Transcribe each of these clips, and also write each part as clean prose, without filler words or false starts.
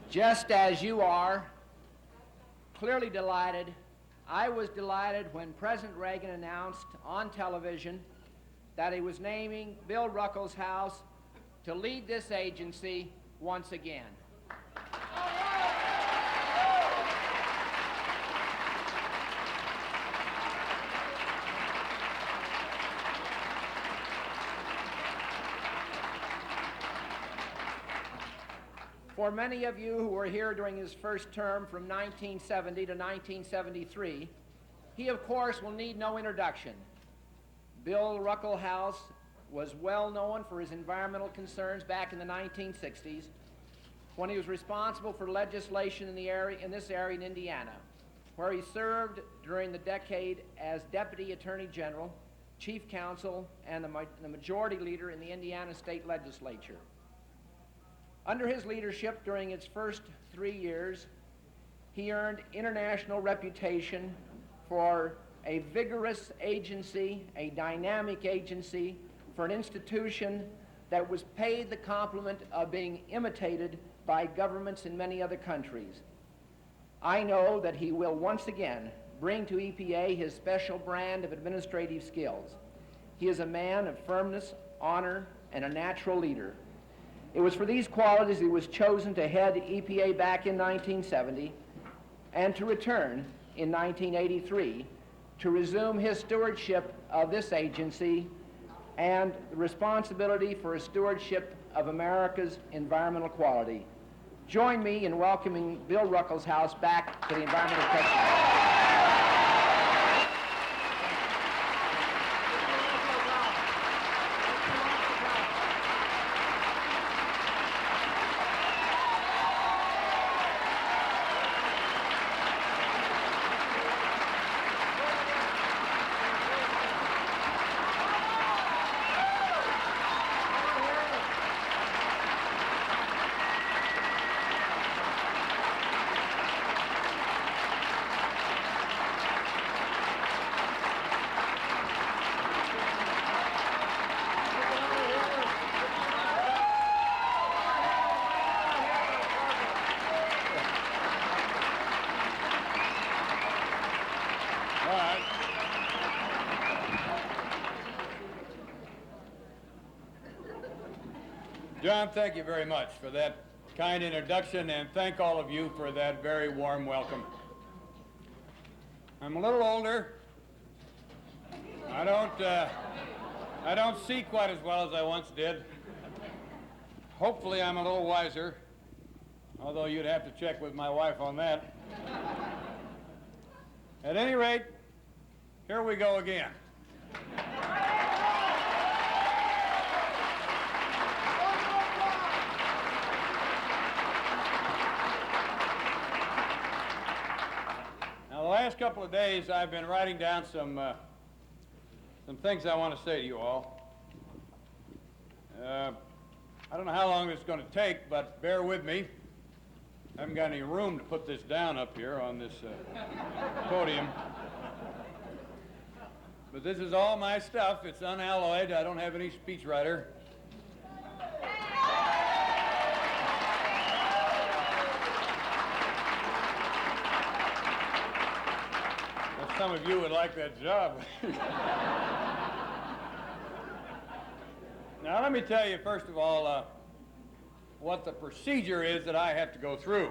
Just as you are clearly delighted, I was delighted when President Reagan announced on television that he was naming Bill Ruckelshaus to lead this agency once again. For many of you who were here during his first term from 1970 to 1973, he of course will need no introduction. Bill Ruckelshaus was well known for his environmental concerns back in the 1960s when he was responsible for legislation in this area in Indiana, where he served during the decade as Deputy Attorney General, Chief Counsel, and the Majority Leader in the Indiana State Legislature. Under his leadership during its first 3 years, he earned international reputation for a vigorous agency, a dynamic agency, for an institution that was paid the compliment of being imitated by governments in many other countries. I know that he will once again bring to EPA his special brand of administrative skills. He is a man of firmness, honor, and a natural leader. It was for these qualities he was chosen to head EPA back in 1970 and to return in 1983 to resume his stewardship of this agency and the responsibility for a stewardship of America's environmental quality. Join me in welcoming Bill Ruckelshaus back to the Environmental Protection. John, thank you very much for that kind introduction, and thank all of you for that very warm welcome. I'm a little older. I don't see quite as well as I once did. Hopefully I'm a little wiser, although you'd have to check with my wife on that. At any rate, here we go again. Now, the last couple of days, I've been writing down some things I want to say to you all. I don't know how long this is going to take, but bear with me. I haven't got any room to put this down up here on this podium. But this is all my stuff. It's unalloyed. I don't have any speechwriter. Well, some of you would like that job. Now, let me tell you, first of all, what the procedure is that I have to go through.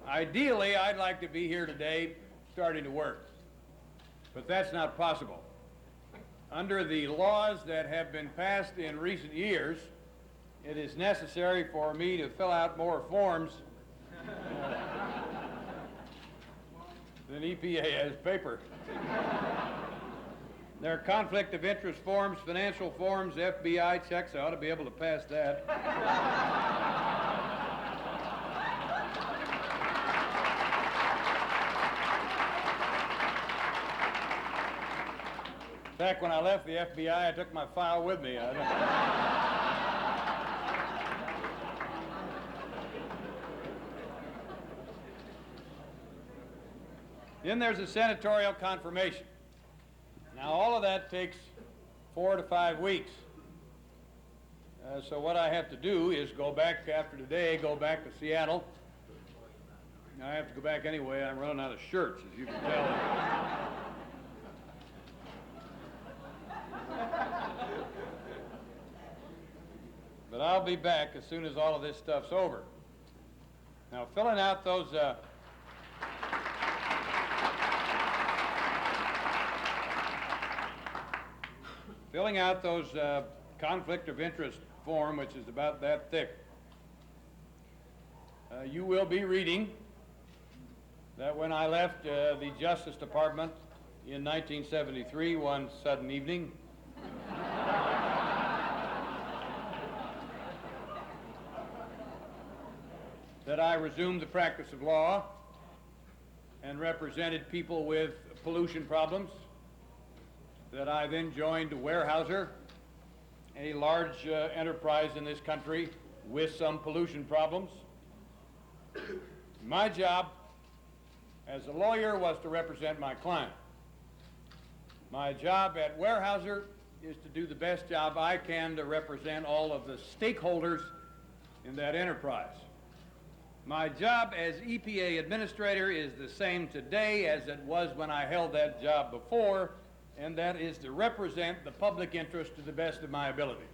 Ideally, I'd like to be here today starting to work, but that's not possible. Under the laws that have been passed in recent years, it is necessary for me to fill out more forms than EPA has paper. There are conflict of interest forms, financial forms, FBI checks. I ought to be able to pass that. In fact, when I left the FBI, I took my file with me. Then there's a senatorial confirmation. Now, all of that takes 4 to 5 weeks. So what I have to do is go back after today, go back to Seattle. I have to go back anyway. I'm running out of shirts, as you can tell. But I'll be back as soon as all of this stuff's over. Now, filling out those conflict of interest form, which is about that thick, you will be reading that when I left the Justice Department in 1973, one sudden evening, that I resumed the practice of law and represented people with pollution problems, that I then joined Weyerhaeuser, a large enterprise in this country with some pollution problems. My job as a lawyer was to represent my client. My job at Weyerhaeuser is to do the best job I can to represent all of the stakeholders in that enterprise. My job as EPA administrator is the same today as it was when I held that job before, and that is to represent the public interest to the best of my ability.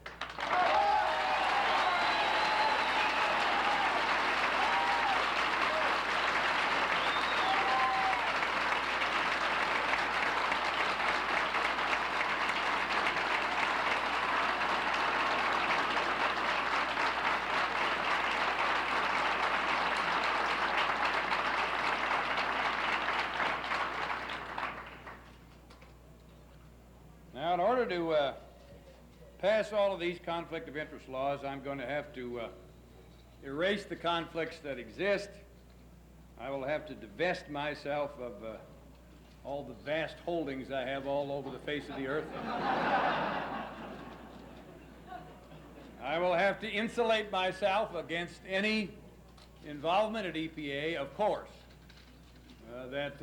Now, in order to pass all of these conflict of interest laws, I'm going to have to erase the conflicts that exist. I will have to divest myself of all the vast holdings I have all over the face of the earth. I will have to insulate myself against any involvement at EPA, of course, that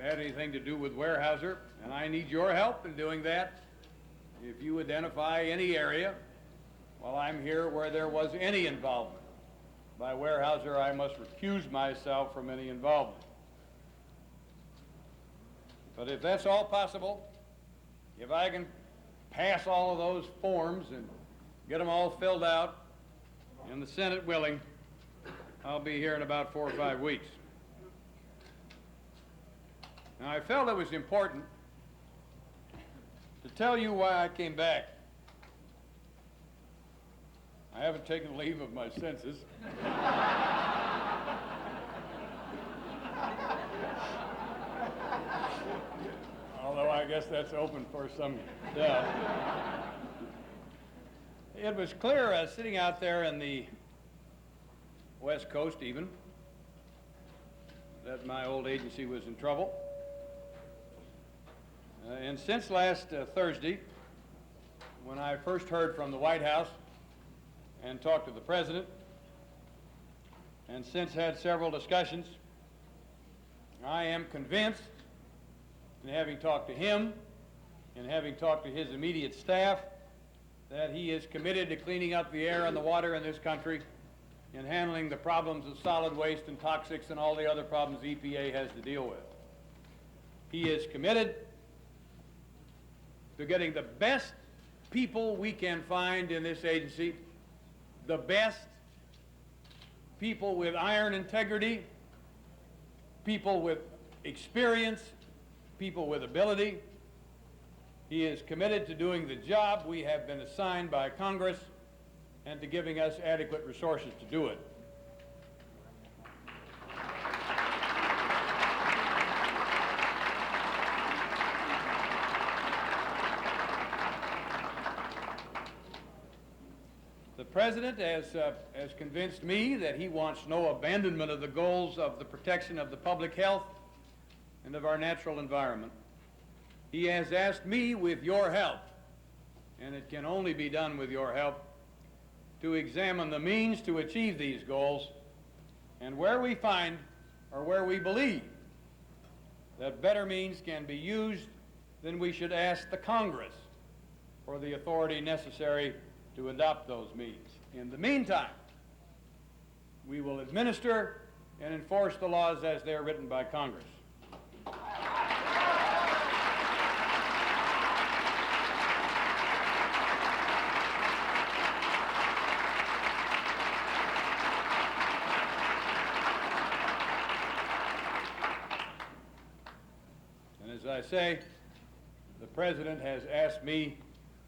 had anything to do with Weyerhaeuser, and I need your help in doing that. If you identify any area while I'm here where there was any involvement by Weyerhaeuser, I must recuse myself from any involvement. But if that's all possible, if I can pass all of those forms and get them all filled out, and the Senate willing, I'll be here in about 4 or 5 weeks. Now, I felt it was important to tell you why I came back. I haven't taken leave of my senses. Although I guess that's open for some doubt. It was clear sitting out there in the West Coast even that my old agency was in trouble. And since last Thursday, when I first heard from the White House and talked to the President, and since had several discussions, I am convinced, in having talked to him and having talked to his immediate staff, that he is committed to cleaning up the air and the water in this country and handling the problems of solid waste and toxics and all the other problems EPA has to deal with. He is committed to getting the best people we can find in this agency, the best people with iron integrity, people with experience, people with ability. He is committed to doing the job we have been assigned by Congress and to giving us adequate resources to do it. The President has convinced me that he wants no abandonment of the goals of the protection of the public health and of our natural environment. He has asked me, with your help, and it can only be done with your help, to examine the means to achieve these goals, and where we find, or where we believe, that better means can be used, then we should ask the Congress for the authority necessary to adopt those means. In the meantime, we will administer and enforce the laws as they are written by Congress. And as I say, the President has asked me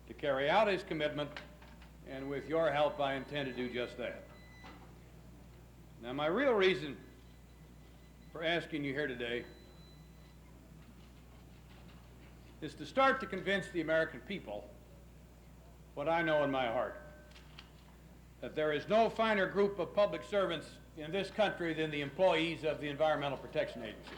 to carry out his commitment, and with your help, I intend to do just that. Now, my real reason for asking you here today is to start to convince the American people what I know in my heart, that there is no finer group of public servants in this country than the employees of the Environmental Protection Agency.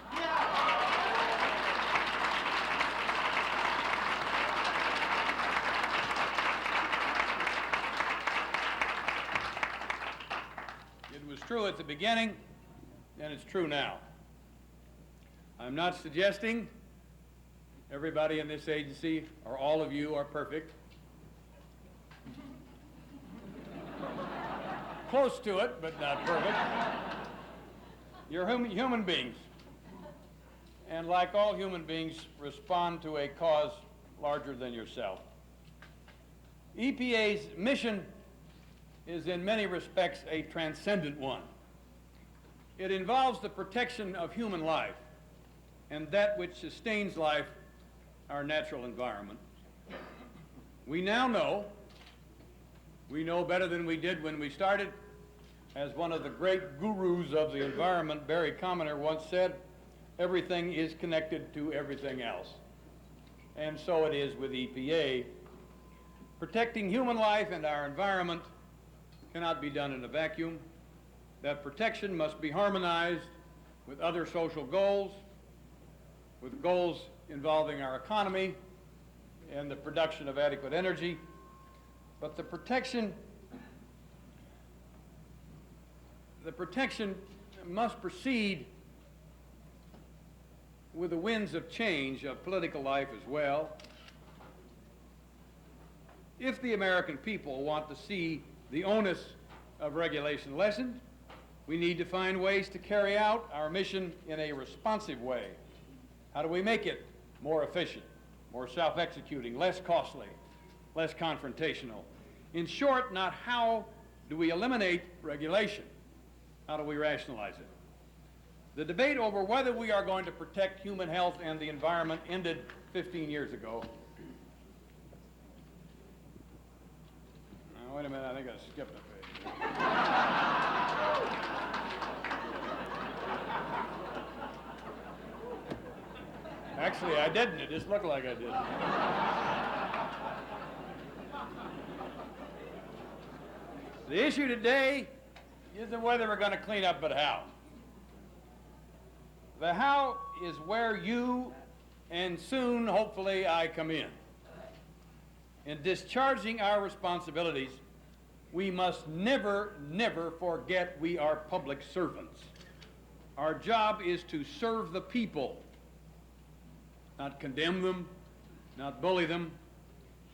It was true at the beginning, and it's true now. I'm not suggesting everybody in this agency or all of you are perfect. Close to it, but not perfect. You're human beings. And like all human beings, respond to a cause larger than yourself. EPA's mission is in many respects a transcendent one. It involves the protection of human life and that which sustains life, our natural environment. We now know, we know better than we did when we started, as one of the great gurus of the environment, Barry Commoner, once said, everything is connected to everything else. And so it is with EPA. Protecting human life and our environment cannot be done in a vacuum. That protection must be harmonized with other social goals, with goals involving our economy and the production of adequate energy. But the protection must proceed with the winds of change of political life as well. If the American people want to see the onus of regulation lessened, we need to find ways to carry out our mission in a responsive way. How do we make it more efficient, more self-executing, less costly, less confrontational? In short, not how do we eliminate regulation, how do we rationalize it? The debate over whether we are going to protect human health and the environment ended 15 years ago. Now, wait a minute, I think I skipped a page. Actually, I didn't. It just looked like I did. The issue today isn't whether we're going to clean up, but how. The how is where you, and soon, hopefully, I come in. In discharging our responsibilities, we must never, never forget we are public servants. Our job is to serve the people, not condemn them, not bully them.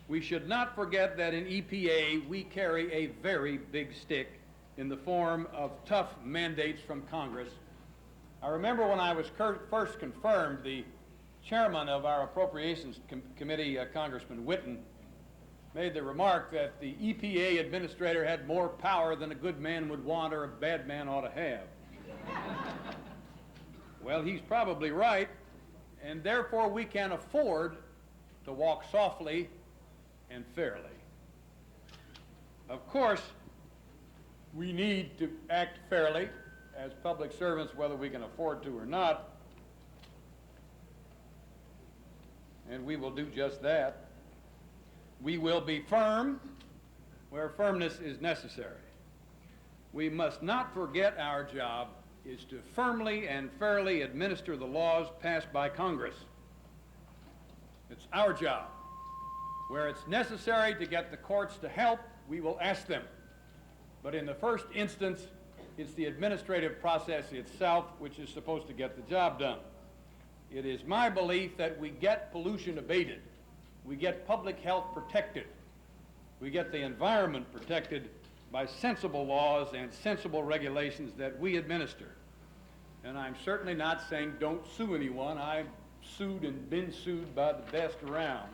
We should not forget that in EPA we carry a very big stick in the form of tough mandates from Congress. I remember when I was first confirmed, the chairman of our Appropriations Committee, Congressman Whitten, made the remark that the EPA administrator had more power than a good man would want or a bad man ought to have. Well, he's probably right, and therefore we can afford to walk softly and fairly. Of course, we need to act fairly as public servants, whether we can afford to or not, and we will do just that. We will be firm where firmness is necessary. We must not forget our job is to firmly and fairly administer the laws passed by Congress. It's our job. Where it's necessary to get the courts to help, we will ask them. But in the first instance, it's the administrative process itself which is supposed to get the job done. It is my belief that we get pollution abated, we get public health protected, We get the environment protected by sensible laws and sensible regulations that we administer. And I'm certainly not saying don't sue anyone. I've sued and been sued by the best around.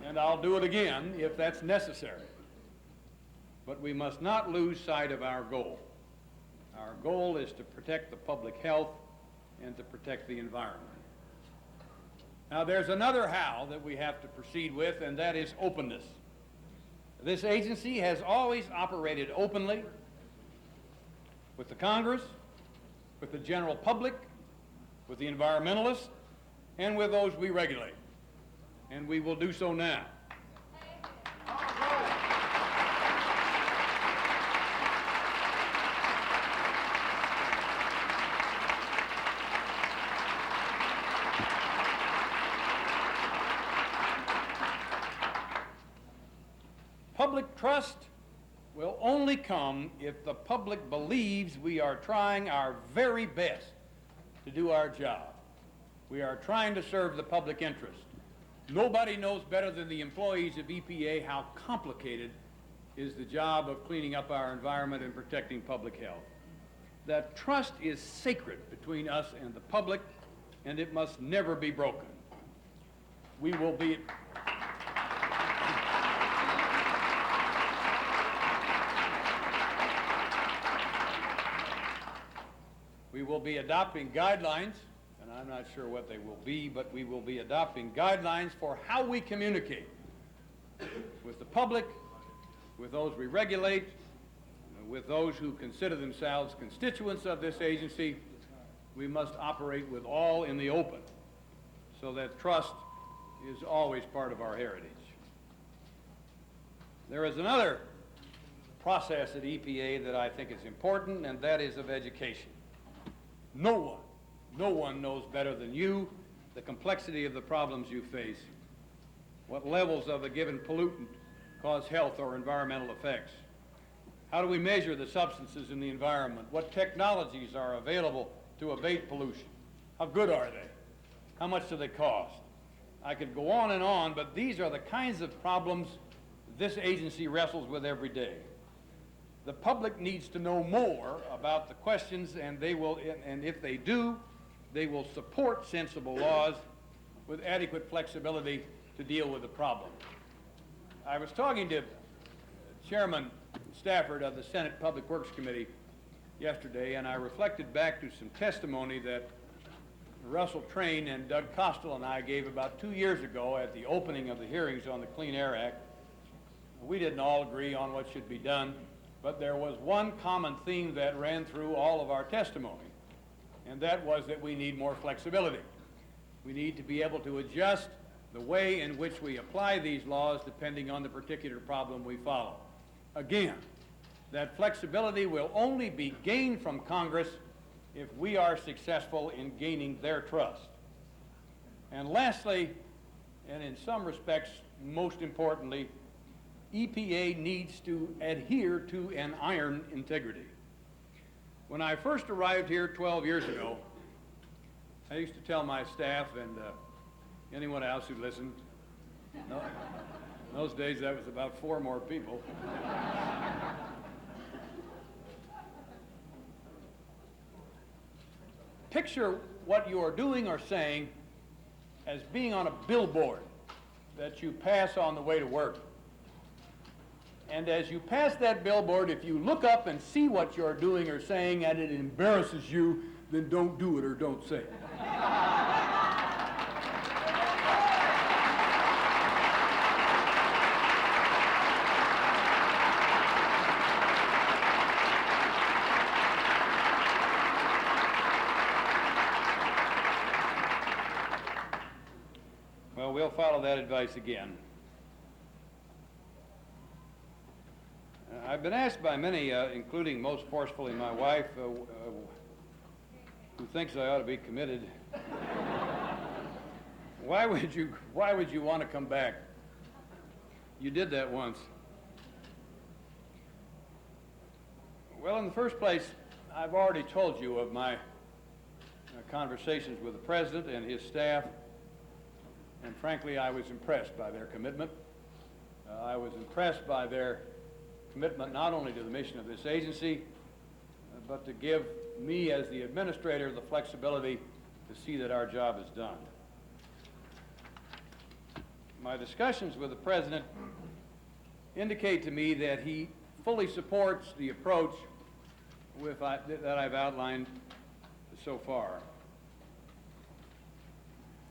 And I'll do it again if that's necessary. But we must not lose sight of our goal. Our goal is to protect the public health and to protect the environment. Now, there's another how that we have to proceed with, and that is openness. This agency has always operated openly with the Congress, with the general public, with the environmentalists, and with those we regulate. And we will do so now. Public trust will only come if the public believes we are trying our very best to do our job. We are trying to serve the public interest. Nobody knows better than the employees of EPA how complicated is the job of cleaning up our environment and protecting public health. That trust is sacred between us and the public, and it must never be broken. We will be adopting guidelines, and I'm not sure what they will be, but we will be adopting guidelines for how we communicate with the public, with those we regulate, with those who consider themselves constituents of this agency. We must operate with all in the open so that trust is always part of our heritage. There is another process at EPA that I think is important, and that is of education. No one knows better than you the complexity of the problems you face, what levels of a given pollutant cause health or environmental effects. How do we measure the substances in the environment? What technologies are available to abate pollution? How good are they? How much do they cost? I could go on, but these are the kinds of problems this agency wrestles with every day. The public needs to know more about the questions, and if they do, they will support sensible laws with adequate flexibility to deal with the problem. I was talking to Chairman Stafford of the Senate Public Works Committee yesterday, and I reflected back to some testimony that Russell Train and Doug Costel and I gave about 2 years ago at the opening of the hearings on the Clean Air Act. We didn't all agree on what should be done, but there was one common theme that ran through all of our testimony, and that was that we need more flexibility. We need to be able to adjust the way in which we apply these laws depending on the particular problem we follow. Again, that flexibility will only be gained from Congress if we are successful in gaining their trust. And lastly, and in some respects most importantly, EPA needs to adhere to an iron integrity. When I first arrived here 12 years ago, I used to tell my staff and anyone else who listened, in those days that was about 4 more people, picture what you are doing or saying as being on a billboard that you pass on the way to work. And as you pass that billboard, if you look up and see what you're doing or saying and it embarrasses you, then don't do it or don't say it. Well, we'll follow that advice again. I've been asked by many, including most forcefully my wife, who thinks I ought to be committed, why would you want to come back? You did that once. Well, in the first place, I've already told you of my conversations with the President and his staff, and frankly, I was impressed by their commitment. I was impressed by their commitment not only to the mission of this agency, but to give me as the administrator the flexibility to see that our job is done. My discussions with the President indicate to me that he fully supports the approach that I've outlined so far.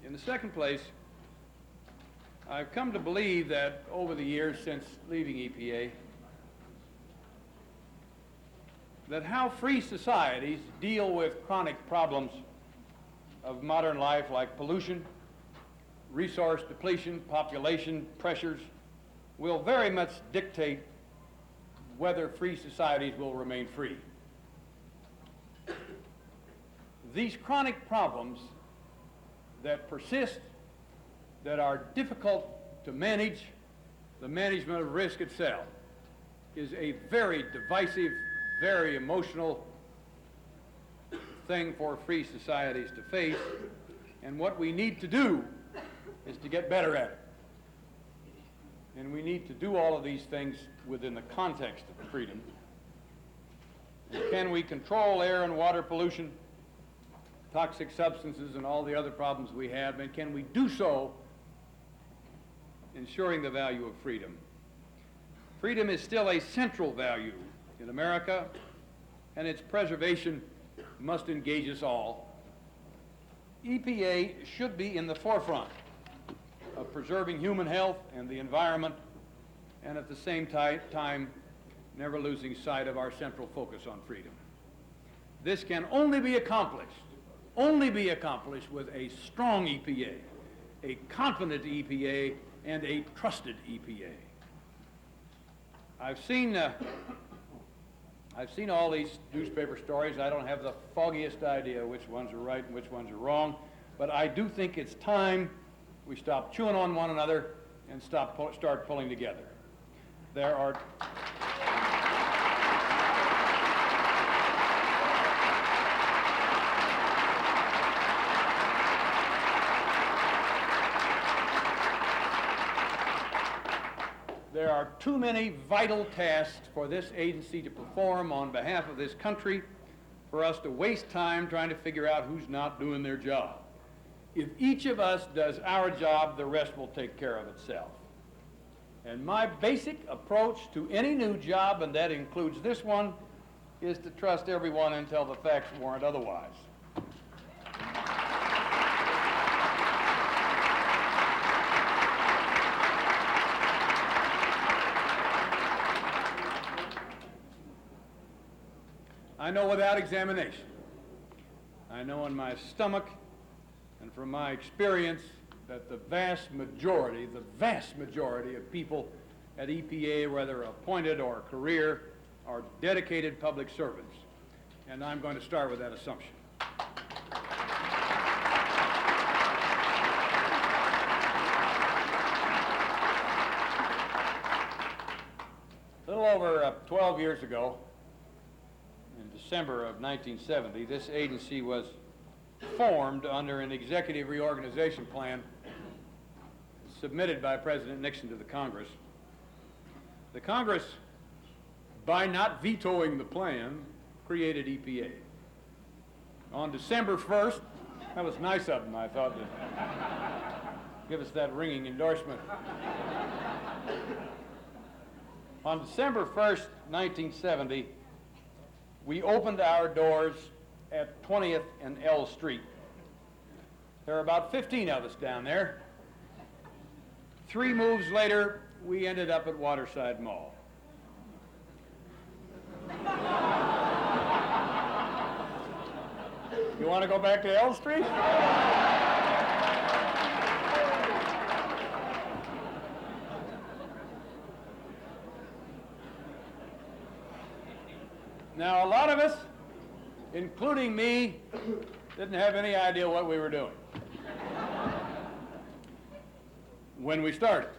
In the second place, I've come to believe that over the years since leaving EPA, that how free societies deal with chronic problems of modern life like pollution, resource depletion, population pressures, will very much dictate whether free societies will remain free. These chronic problems that persist, that are difficult to manage, the management of risk itself, is a very divisive, very emotional thing for free societies to face, and what we need to do is to get better at it. And we need to do all of these things within the context of freedom. And can we control air and water pollution, toxic substances, and all the other problems we have, and can we do so ensuring the value of freedom? Freedom is still a central value in America, and its preservation must engage us all. EPA should be in the forefront of preserving human health and the environment, and at the same time never losing sight of our central focus on freedom. This can only be accomplished with a strong EPA, a confident EPA, and a trusted EPA. I've seen all these newspaper stories. I don't have the foggiest idea which ones are right and which ones are wrong, but I do think it's time we stop chewing on one another and start pulling together. There are too many vital tasks for this agency to perform on behalf of this country for us to waste time trying to figure out who's not doing their job. If each of us does our job, the rest will take care of itself. And my basic approach to any new job, and that includes this one, is to trust everyone until the facts warrant otherwise. I know without examination, I know in my stomach and from my experience that the vast majority of people at EPA, whether appointed or career, are dedicated public servants. And I'm going to start with that assumption. A little over 12 years ago, in December of 1970, this agency was formed under an executive reorganization plan submitted by President Nixon to the Congress. The Congress, by not vetoing the plan, created EPA. On December 1st, that was nice of them, I thought, to give us that ringing endorsement. On December 1st, 1970, we opened our doors at 20th and L Street. There are about 15 of us down there. 3 moves later, we ended up at Waterside Mall. You want to go back to L Street? Now, a lot of us, including me, didn't have any idea what we were doing when we started,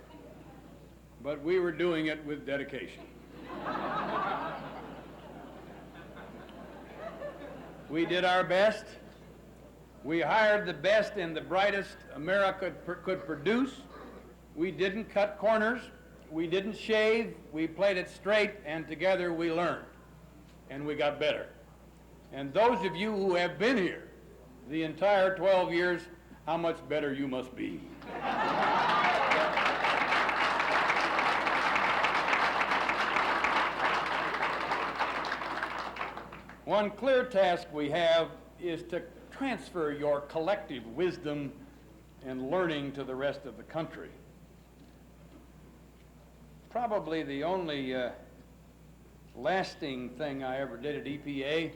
but we were doing it with dedication. We did our best. We hired the best and the brightest America could produce. We didn't cut corners. we didn't shave, we played it straight, and together we learned, and we got better. And those of you who have been here the entire 12 years, how much better you must be. One clear task we have is to transfer your collective wisdom and learning to the rest of the country. Probably the only lasting thing I ever did at EPA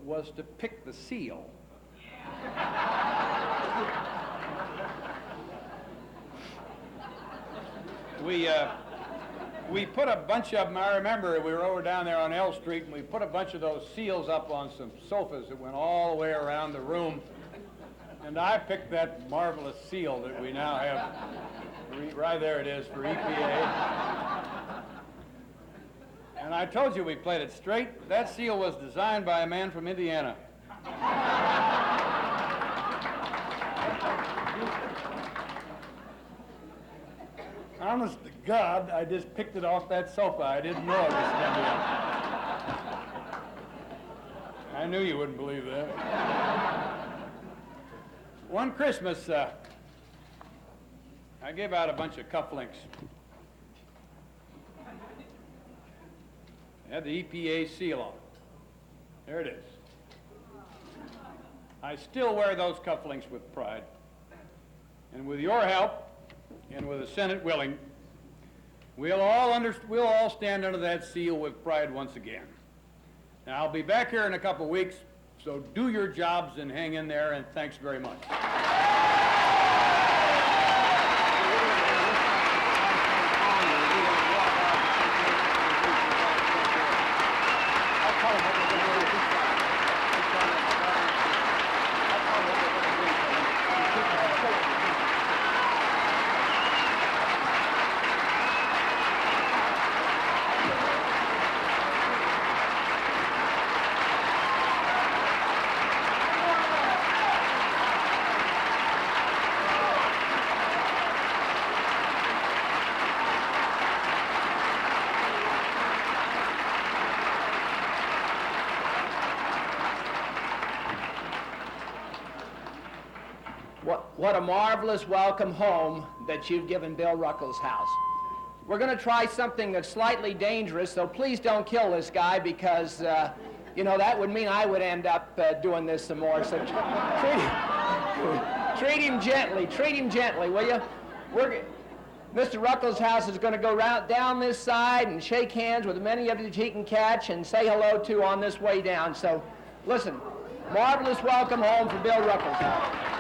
was to pick the seal. We put a bunch of them, I remember we were over down there on L Street, and we put a bunch of those seals up on some sofas that went all the way around the room. And I picked that marvelous seal that we now have. Right there it is for EPA. And I told you we played it straight. That seal was designed by a man from Indiana. Honest to God, I just picked it off that sofa. I didn't know it was Indiana. I knew you wouldn't believe that. One Christmas, I gave out a bunch of cufflinks. It had the EPA seal on it. There it is. I still wear those cufflinks with pride. And with your help, and with the Senate willing, we'll all stand under that seal with pride once again. Now, I'll be back here in a couple weeks, so do your jobs and hang in there, and thanks very much. What a marvelous welcome home that you've given Bill Ruckelshaus. We're going to try something that's slightly dangerous, so please don't kill this guy because, you know, that would mean I would end up doing this some more. So treat him gently, will you? Mr. Ruckelshaus is going to go down this side and shake hands with many of you that he can catch and say hello to on this way down. So listen, marvelous welcome home for Bill Ruckelshaus.